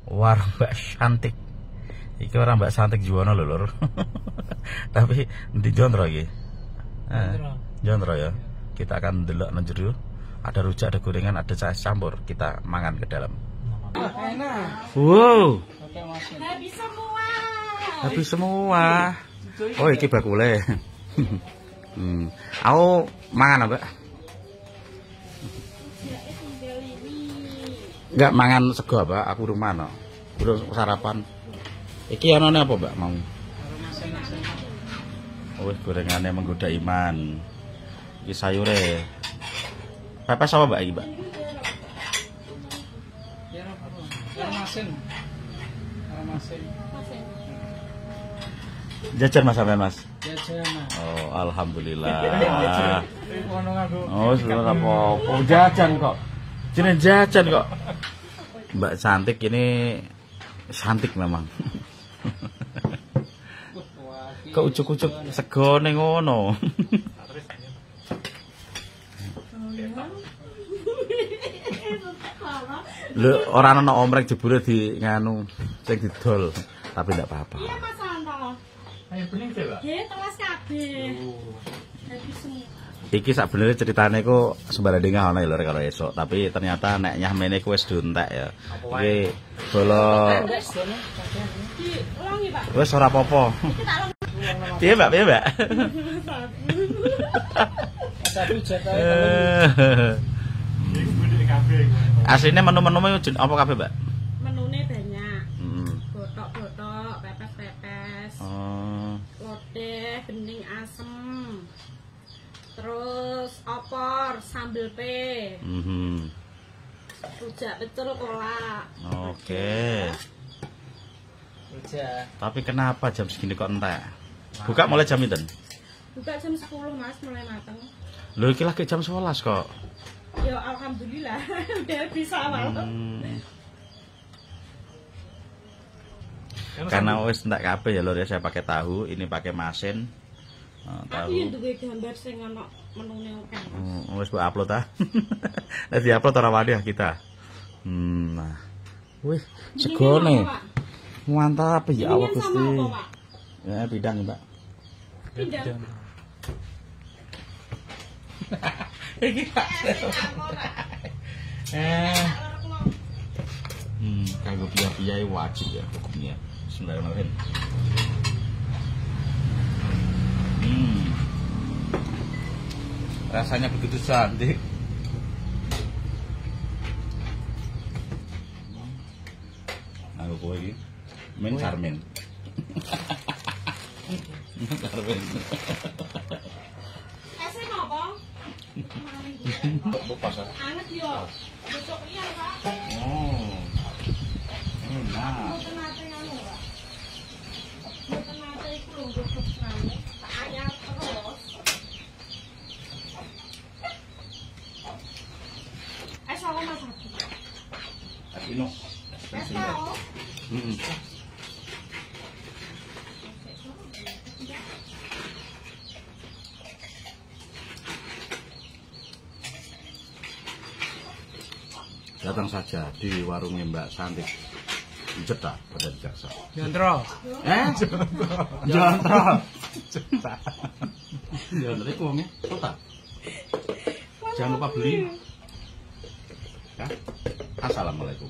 warung Mbak Santik. Iki orang Mbak Santik Juwono lho, Lur. Tapi di Jondro iki. Jondro ya. Kita akan delok nang jero. Ada rujak, ada gorengan, ada cah campur. Kita mangan ke dalam. Wow. Habis semua. Habis semua. Oh, iki bakule. Aku mangan apa? Enggak mangan sego apa? Aku rumah no. Udah sarapan. Iki anone apa, Mbak? Mau. Oh, gorengannya menggoda iman. Iki sayure. Pepes apa, Mbak, iki, Mbak? Jajan Mas sampean, Mas? Jajan. Oh, alhamdulillah. Oh, sudah apa-apa. Jajan kok. Jenenge jajan kok. Mbak Santik ini cantik memang. Kok ucuk-ucuk segone ngono. Lho, ora ana omrek jebule di nganu sing didol, tapi ndak apa-apa. Iya Mas Anto. Ayo bening sih, Pak. Nggih, telas kabeh. Habis semua. Iki sakbenere ceritane ku sembarang ana lho karo esuk, tapi ternyata nek nyahmene ku wis duntek ya. Iki bola Ulangi, Pak. wis ora apa-apa. Iki tak long. Piye, Mbak? Piye, Mbak? Satu jatah. Aslinya menu-menu apa kabeh, Mbak? Menune banyak. Heeh. Botok-botok, pepes-pepes. Oh. Lodeh, bening asem. Terus opor, sambel pe. Rujak pecel kolak. Oke. Rujak. Tapi kenapa jam segini kok entek? Buka mulai jam itu? Buka jam 10 Mas, mulai mateng. Loh, iki lagi jam 11 kok. Ya alhamdulillah udah bisa awal. Karena wis entek kabeh ya Lur ya, saya pakai tahu, ini pakai masin. Tapi yang duwe gambar sing ana menune akeh. Wis mbok upload ta. Nek di-upload ora wani kita. Nah. Wih, segone. Mantap ya Allah Gusti. Ya, bidang, Mbak. Bidang. Iki Pak. Kanggo piye-piye wajib ya hukumnya. Bismillahirrahmanirrahim. Rasanya begitu cantik. Aku kowe iki men Carmen. Carmen. Esen apa? Bukas. Anget yo. Besok iya, Pak. Oh. Enak. Mboten nate anu, Pak. Mboten nate iku lho guguk rame. Tak ayat terus. Apa Mas Abi? Aquino. Tahu? Datang saja di warungnya Mbak Santik di Jeddah pada Jaksa. Jondro. Jontro. Jontro itu uangnya total. Jangan lupa beli. Ya. Assalamualaikum.